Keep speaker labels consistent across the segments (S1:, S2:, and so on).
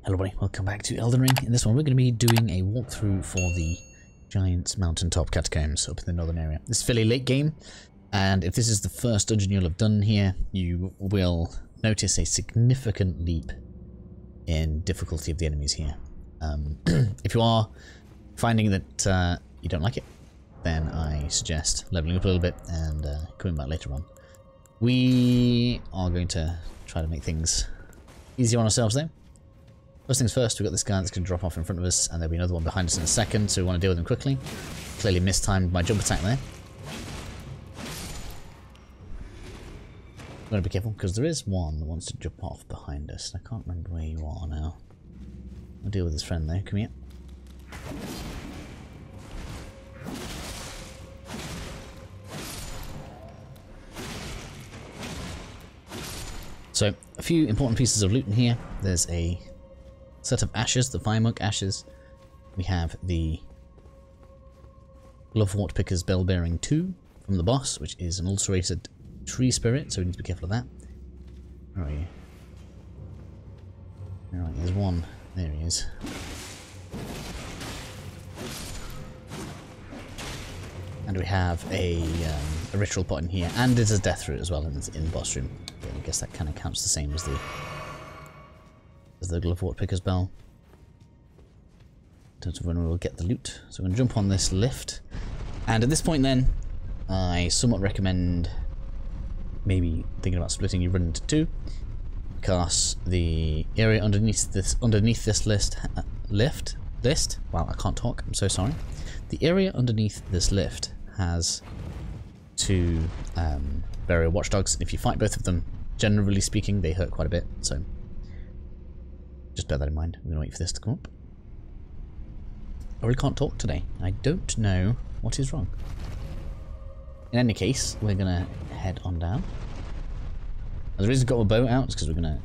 S1: Hello everybody, welcome back to Elden Ring. In this one we're going to be doing a walkthrough for the giant Mountaintop Catacombs up in the northern area. This is fairly late game, and if this is the first dungeon you'll have done here, you will notice a significant leap in difficulty of the enemies here. If you are finding that you don't like it, then I suggest leveling up a little bit and coming back later on. We are going to try to make things easier on ourselves though. First things first, we've got this guy that's going to drop off in front of us, and there'll be another one behind us in a second, so we want to deal with him quickly. Clearly mistimed my jump attack there. I'm going to be careful, because there is one that wants to jump off behind us. I can't remember where you are now. I'll deal with his friend though. Come here. So, a few important pieces of loot in here. There's a set of ashes, the Fire Monk ashes. We have the Glovewort Picker's Bell Bearing 2 from the boss, which is an ulcerated tree spirit, so we need to be careful of that. Where are you? Alright, there's one. There he is. And we have a ritual pot in here, and there's a death root as well in the boss room. But I guess that kind of counts the same as the Glovewort Picker's Bell. In terms of when we will get the loot. So I'm going to jump on this lift. And at this point then, I somewhat recommend maybe thinking about splitting your run into two. Because the area underneath this list, wow, I can't talk, I'm so sorry. The area underneath this lift has two burial watchdogs. If you fight both of them, generally speaking, they hurt quite a bit, so just bear that in mind. I'm going to wait for this to come up. I really can't talk today. I don't know what is wrong. In any case, we're going to head on down. And the reason I've got a bow out is because we're going to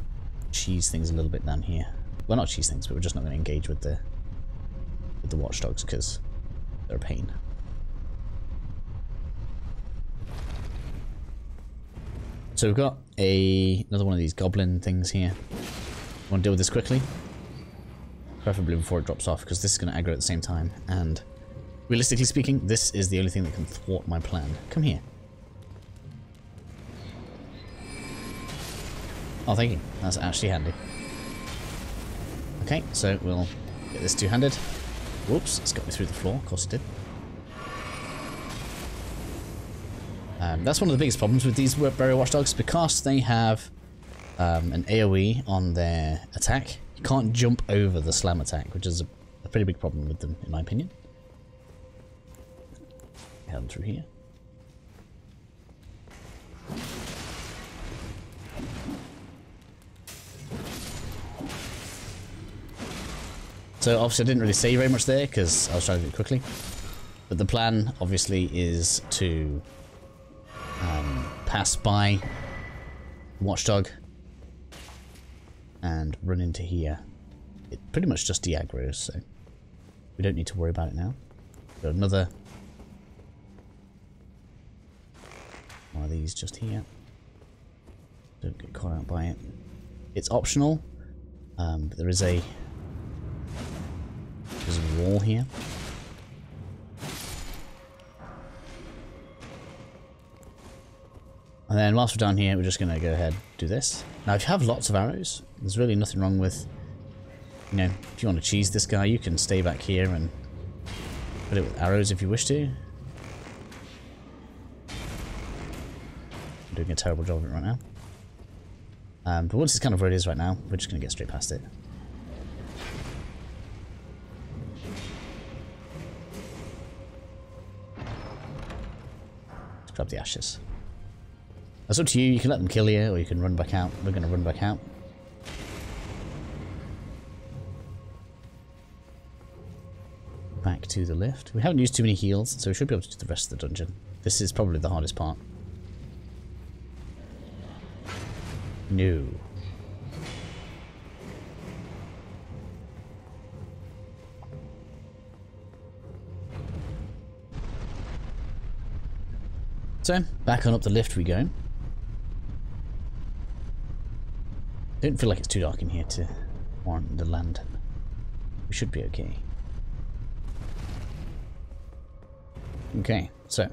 S1: cheese things a little bit down here. Well, not cheese things, but we're just not going to engage with the watchdogs because they're a pain. So we've got another one of these goblin things here. I want to deal with this quickly, preferably before it drops off, because this is going to aggro at the same time, and realistically speaking, this is the only thing that can thwart my plan. Come here. Oh, thank you. That's actually handy. Okay, so we'll get this two-handed. Whoops, it's got me through the floor. Of course it did. That's one of the biggest problems with these burial watchdogs, because they have an AoE on their attack. You can't jump over the slam attack, which is a pretty big problem with them, in my opinion. Head on through here. So obviously I didn't really say very much there because I was trying to do it quickly. But the plan obviously is to pass by watchdog and run into here. It pretty much just de-aggroes, so we don't need to worry about it now. Got another one of these just here. Don't get caught out by it. It's optional, but there's a wall here. And then whilst we're down here, we're just going to go ahead and do this. Now, if you have lots of arrows, there's really nothing wrong with, you know, if you want to cheese this guy, you can stay back here and put it with arrows if you wish to. I'm doing a terrible job of it right now. But once it's kind of where it is right now, we're just going to get straight past it. Let's grab the ashes. That's up to you. You can let them kill you, or you can run back out. We're going to run back out. Back to the lift. We haven't used too many heals, so we should be able to do the rest of the dungeon. This is probably the hardest part. No. So, back on up the lift we go. Don't feel like it's too dark in here to on the lantern. We should be okay. Okay, so.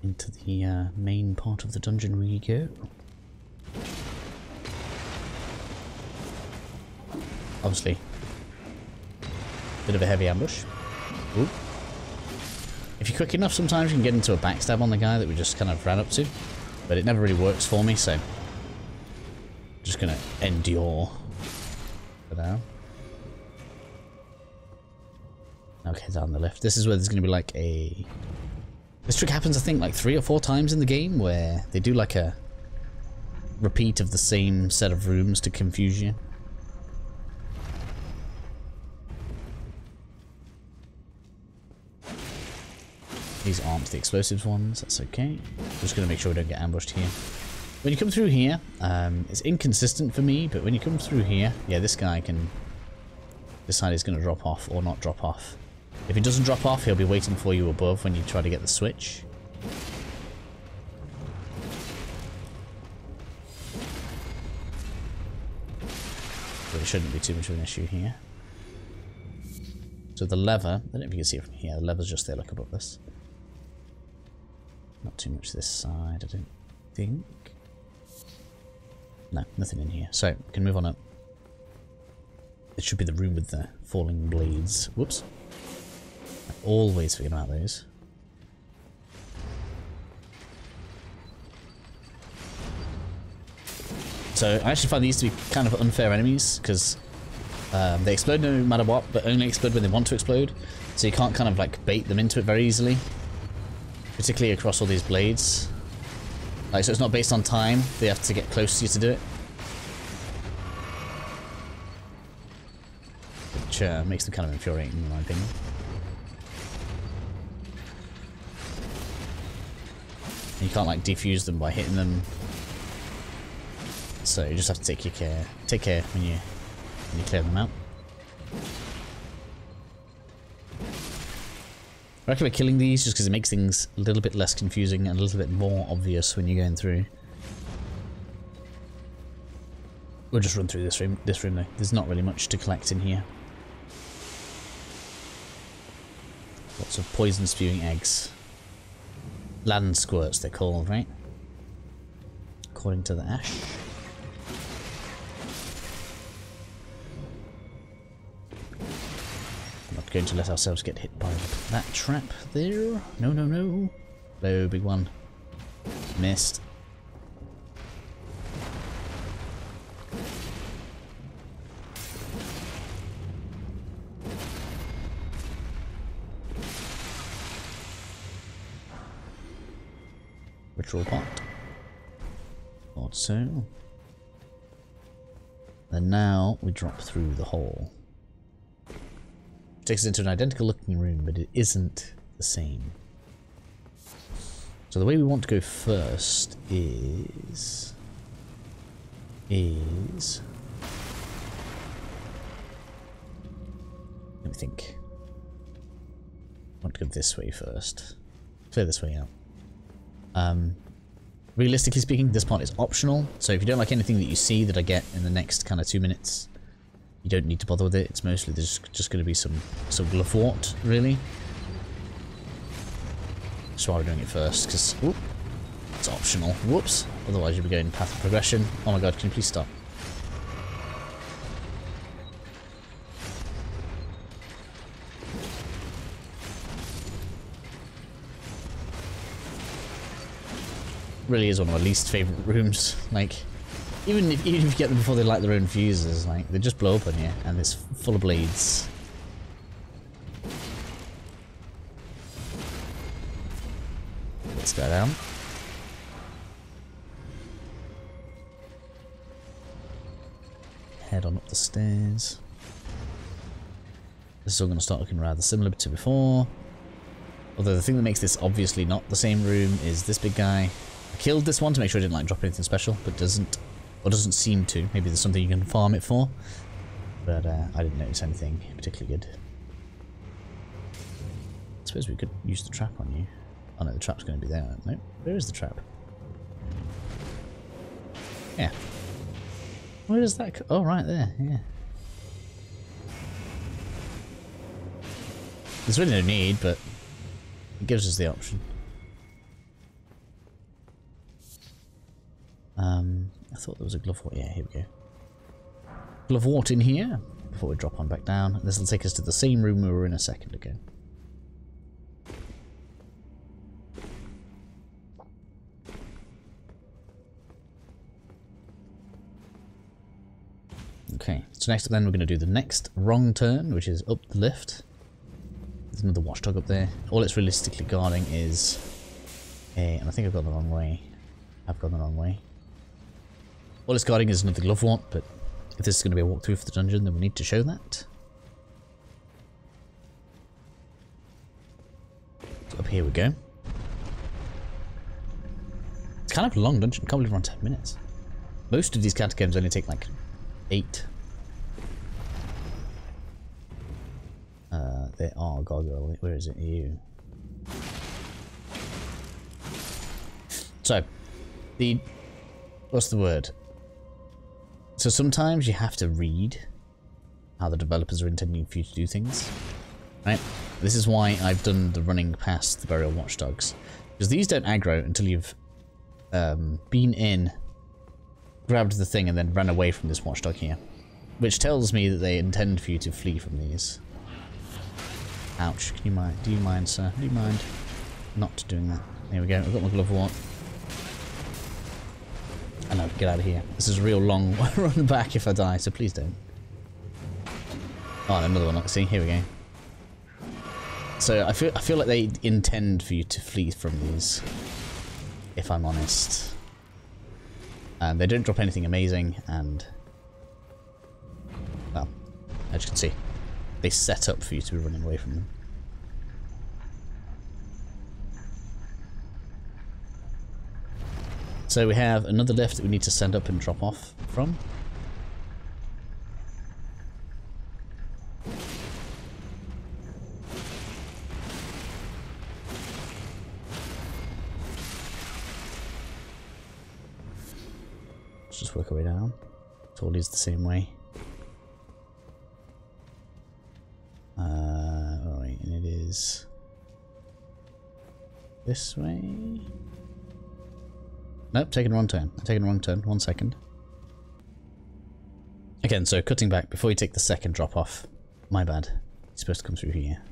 S1: Into the main part of the dungeon we go. Obviously, bit of a heavy ambush. Ooh. If you're quick enough, sometimes you can get into a backstab on the guy that we just kind of ran up to, but it never really works for me, so I'm just gonna endure for now. Okay, down the left. This is where there's gonna be like a... This trick happens, I think, like 3 or 4 times in the game, where they do like a repeat of the same set of rooms to confuse you. These aren't the explosives ones, that's okay. Just gonna make sure we don't get ambushed here. When you come through here, it's inconsistent for me, but when you come through here, yeah, this guy can decide he's gonna drop off or not drop off. If he doesn't drop off, he'll be waiting for you above when you try to get the switch. But it shouldn't be too much of an issue here. So the lever, I don't know if you can see it from here, the lever's just there, look above this. Not too much this side, I don't think. No, nothing in here. So, we can move on up. It should be the room with the falling blades. Whoops. I always forget about those. So, I actually find these to be kind of unfair enemies, because they explode no matter what, but only explode when they want to explode. So you can't kind of like bait them into it very easily. Particularly across all these blades. Like, so it's not based on time, they have to get close to you to do it. Which makes them kind of infuriating in my opinion. And you can't like defuse them by hitting them. So you just have to take care when you clear them out. I recommend killing these just because it makes things a little bit less confusing and a little bit more obvious when you're going through. We'll just run through this room though. There's not really much to collect in here. Lots of poison spewing eggs. Land squirts they're called, right? According to the ash. Going to let ourselves get hit by that trap there. No, no, no. Hello, big one. Missed. Ritual pot. Thought so. And now we drop through the hole. Takes us into an identical looking room, but it isn't the same. So the way we want to go first is... Let me think. I want to go this way first. Clear this way out. Realistically speaking, this part is optional, so if you don't like anything that you see that I get in the next kind of 2 minutes, you don't need to bother with it. It's mostly just going to be some glafort, really. That's why we're doing it first, because it's optional. Whoops. Otherwise you'll be going path of progression. Oh my god, can you please stop? Really is one of my least favourite rooms. Like, even if you get them before they light their own fuses, like, they just blow up on you, and it's full of blades. Let's go down. Head on up the stairs. This is all going to start looking rather similar to before. Although the thing that makes this obviously not the same room is this big guy. I killed this one to make sure I didn't like drop anything special, but doesn't seem to. Maybe there's something you can farm it for, but I didn't notice anything particularly good. I suppose we could use the trap on you. Oh no, the trap's going to be there. No, where is the trap? Yeah. Where does that go? Oh, right there, yeah. There's really no need, but it gives us the option. I thought there was a glovewort. Yeah, here we go. Glovewort in here before we drop on back down. This will take us to the same room we were in a second ago. Okay, so next up then we're going to do the next wrong turn, which is up the lift. There's another watchdog up there. All it's realistically guarding is a... and I think I've gone the wrong way. I've gone the wrong way. All it's guarding is another glovewort, but if this is going to be a walkthrough for the dungeon, then we need to show that. So up here we go. It's kind of a long dungeon. Can't believe we're on 10 minutes. Most of these catacombs only take like 8. They are gargoyle. Where is it? You. So, what's the word? So sometimes you have to read how the developers are intending for you to do things, right? This is why I've done the running past the burial watchdogs, because these don't aggro until you've been in, grabbed the thing, and then ran away from this watchdog here, which tells me that they intend for you to flee from these. Ouch! Can you mind? Do you mind, sir? Do you mind not doing that? There we go. I've got my glovewort. I know, get out of here. This is a real long run back if I die, so please don't. Oh, and another one. See, here we go. So I feel like they intend for you to flee from these, if I'm honest. And they don't drop anything amazing, and well, as you can see, they set up for you to be running away from them. So we have another lift that we need to send up and drop off from. Let's just work our way down. It all leads the same way. Alright, and it is this way. Nope, taking a wrong turn. I'm taking a wrong turn. 1 second. Again, so cutting back, before you take the second drop off, my bad. You're supposed to come through here.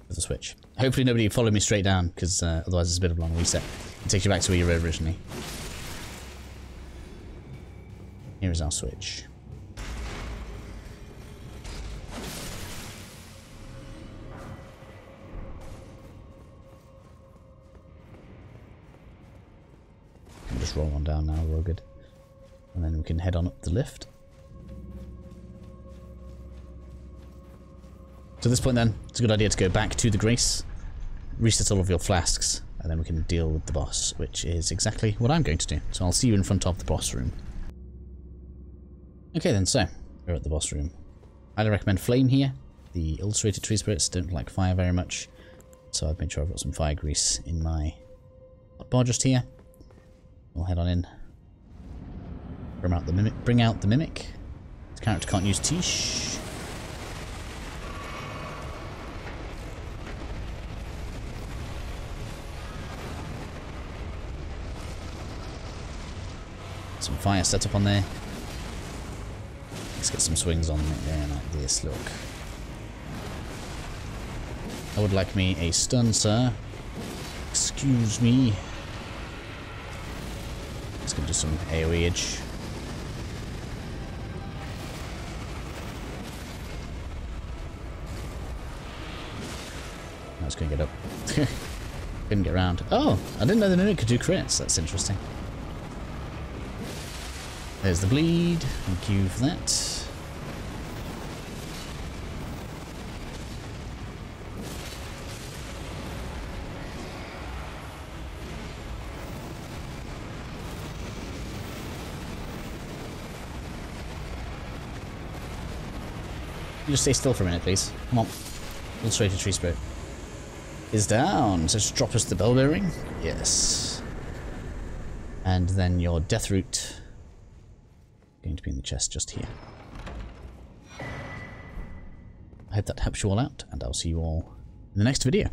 S1: With the switch. Hopefully nobody followed me straight down, because otherwise it's a bit of a long reset. It takes you back to where you were originally. Here is our switch. Just roll on down now, we're all good. And then we can head on up the lift. So at this point then, it's a good idea to go back to the Grace, reset all of your flasks, and then we can deal with the boss, which is exactly what I'm going to do. So I'll see you in front of the boss room. Okay then, so we're at the boss room. Highly recommend flame here. The illustrated tree spirits don't like fire very much, so I've made sure I've got some fire grease in my hotbar just here. We'll head on in. Bring out the mimic. This character can't use Tish. Some fire set up on there. Let's get some swings on it there like this, look. I would like me a stun, sir. Excuse me. Let's go do some AoE-age. I was going to get up. Couldn't get around. Oh, I didn't know the mimic could do crits. That's interesting. There's the bleed. Thank you for that. You just stay still for a minute, please. Come on. Illustrated tree spirit is down. So just drop us the bell bearing. Yes. And then your death root going to be in the chest just here. I hope that helps you all out, and I'll see you all in the next video.